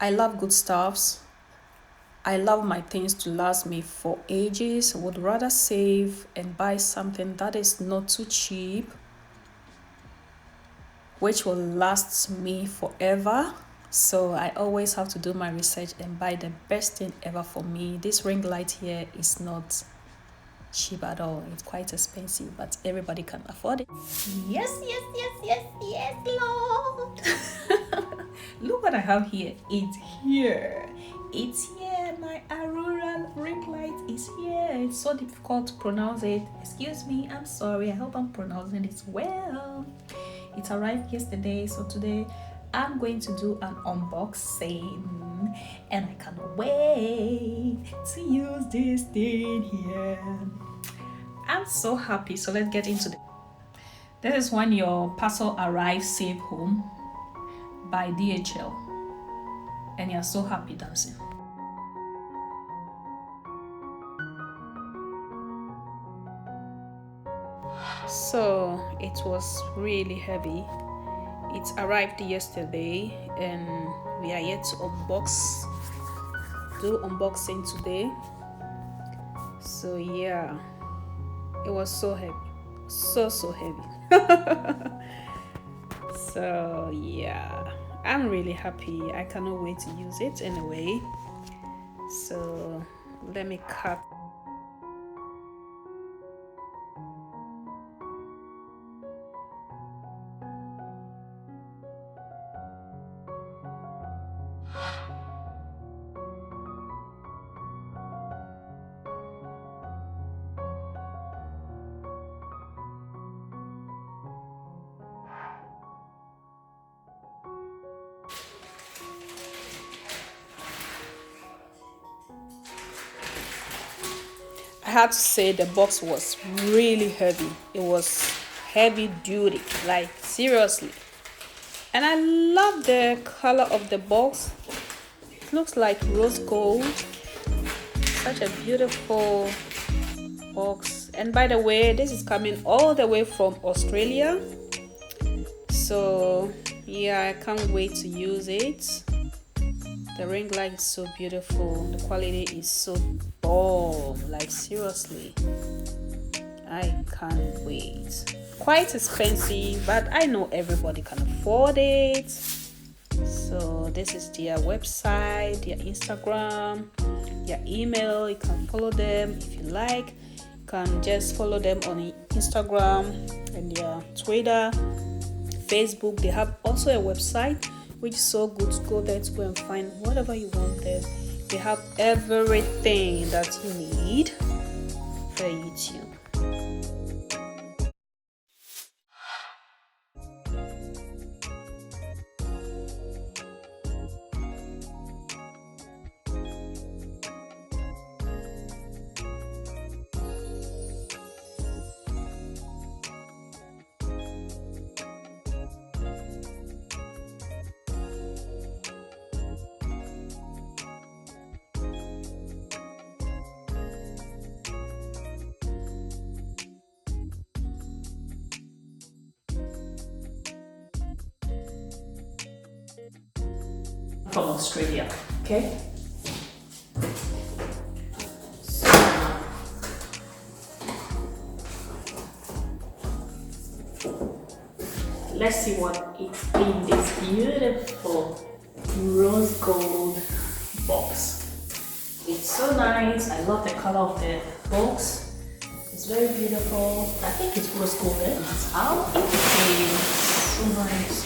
I love good stuffs. I love my things to last me for ages. Would rather save and buy something that is not too cheap, which will last me forever. So I always have to do my research and buy the best thing ever for me. This ring light here is not cheap at all. It's quite expensive, but everybody can afford it. Yes, Lord. Look what I have here. It's here. It's here. My Aurora ring light is here. It's so difficult to pronounce it. Excuse me. I'm sorry. I hope I'm pronouncing it well. It arrived yesterday, so today I'm going to do an unboxing, and I can't wait to use this thing here. I'm so happy. So let's get into it. This is when your parcel arrives safe home by DHL, and you're so happy dancing. So it was really heavy. It arrived yesterday, and we are yet to do unboxing today. So yeah, it was so heavy, so heavy. So yeah, I'm really happy. I cannot wait to use it anyway. So let me cut. I had to say the box was really heavy. It was heavy duty, like seriously. And I love the color of the box. It looks like rose gold. Such a beautiful box. And by the way, this is coming all the way from Australia. So yeah, I can't wait to use it. The ring light is so beautiful. The quality is so bomb. Like seriously, I can't wait. Quite expensive, but I know everybody can afford it. So this is their website, their Instagram, their email. You can follow them if you like. You can just follow them on Instagram and their Twitter, Facebook. They have also a website, which is so good to go there to go and find whatever you want there. They have everything that you need for YouTube. From Australia, okay? So, let's see what it's in this beautiful rose gold box. It's so nice. I love the color of the box. It's very beautiful. I think it's rose gold. That's how it is. So nice.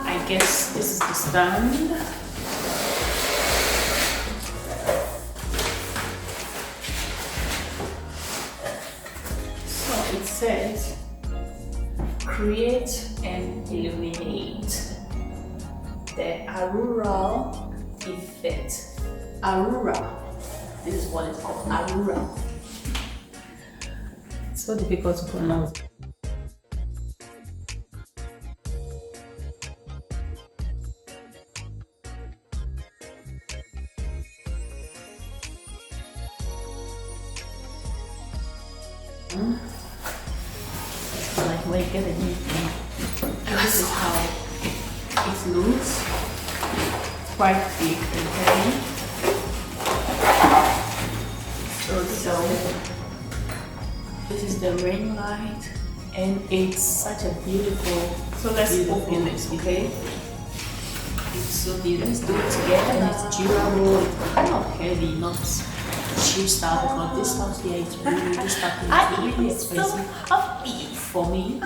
I guess this is the stand. So it says, create and illuminate the Aurora effect. Aurora. This is what it's called, Aurora. It's so difficult to pronounce. Like, wait, get it. this is how it looks. Quite big and heavy. So this is the ring light, and it's such a beautiful. So let's open this, okay? It's so beautiful. Let's do it together. And it's durable. It's kind of heavy, not cheap stuff. Because this stuff here is really, this stuff is really expensive. For me.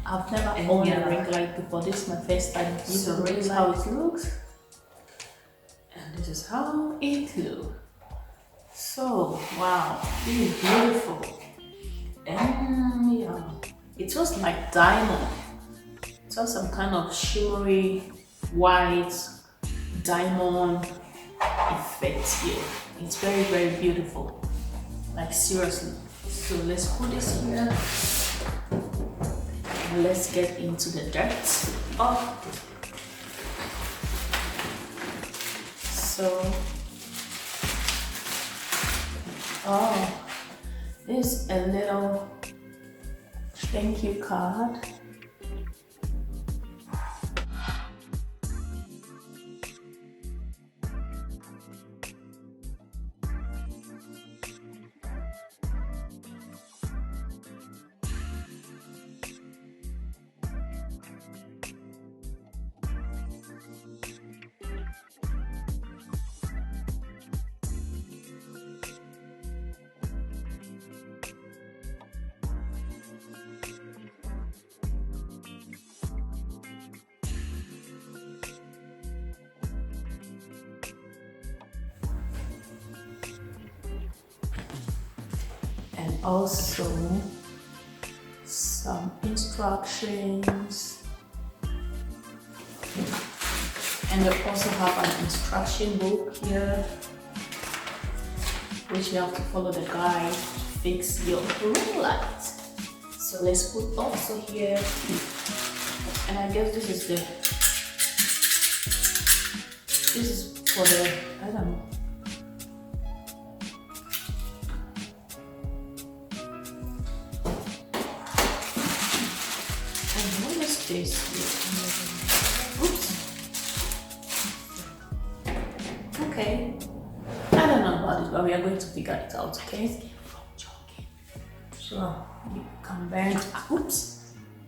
I've never owned a ring light before. This is my first time using a ring light. This is how it looks. And this is how it looks. So, wow, this is beautiful. And yeah, it was like diamond. It was some kind of shimmery white diamond effect here. It's very, very beautiful. Like seriously. So let's put this here. And let's get into the dirt. This is a little thank you card. And also some instructions, and we also have an instruction book here, which you have to follow the guide to fix your ring light. So let's put also here, and I guess this is for the, I don't know. Oops. Okay. I don't know about it, but we are going to figure it out, okay? So you can bend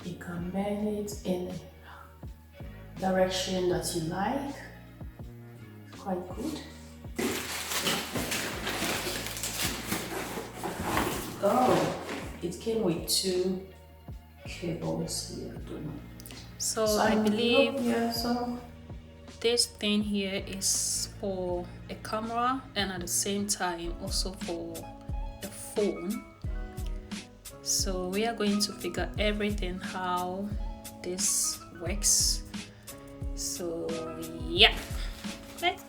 you can bend it in the direction that you like. It's quite good. Oh, it came with 2 cables here. So I believe this thing here is for a camera and at the same time also for a phone. So we are going to figure everything how this works. So yeah, let's.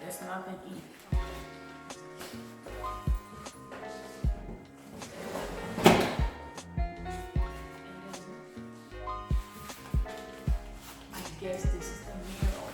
There's nothing in it. I guess this is the mirror.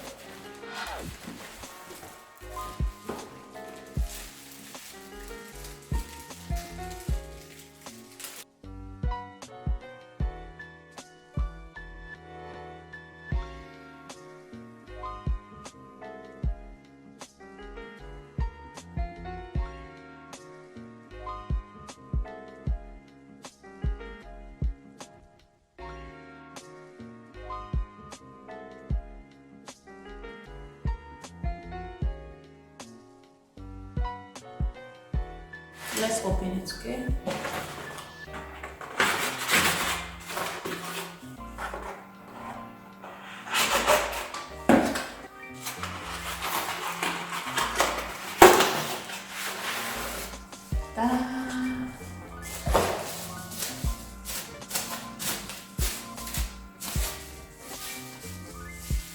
Let's open it, okay?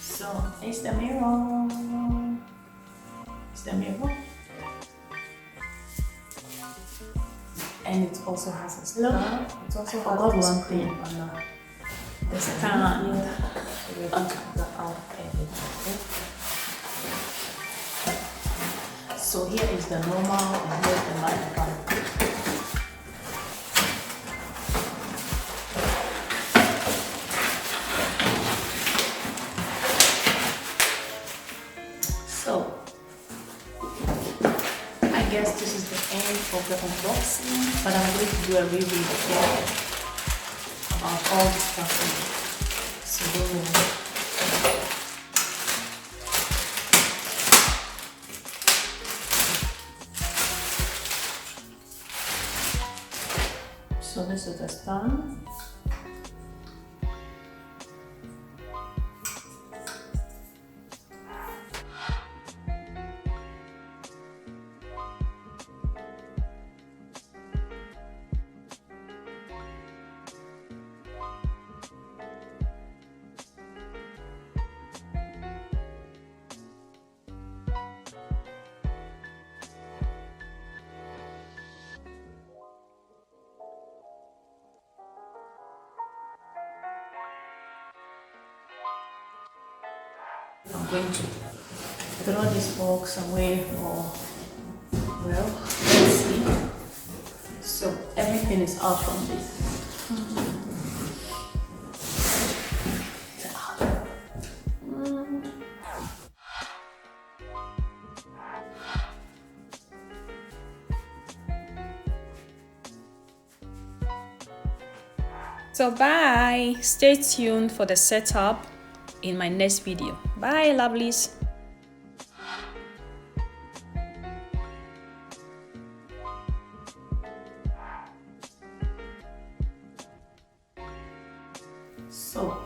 So, it's the mirror. the mirror. And it also has a stand. It also has one thing on the stand. So here is the normal and here is the magnifying. So I guess this is the end of the unboxing, but I'm going to do a review again about all the stuff. So this is the stand. I'm going to throw this box away or, well, let's see. So everything is out from this. So bye, stay tuned for the setup in my next video. Bye lovelies. So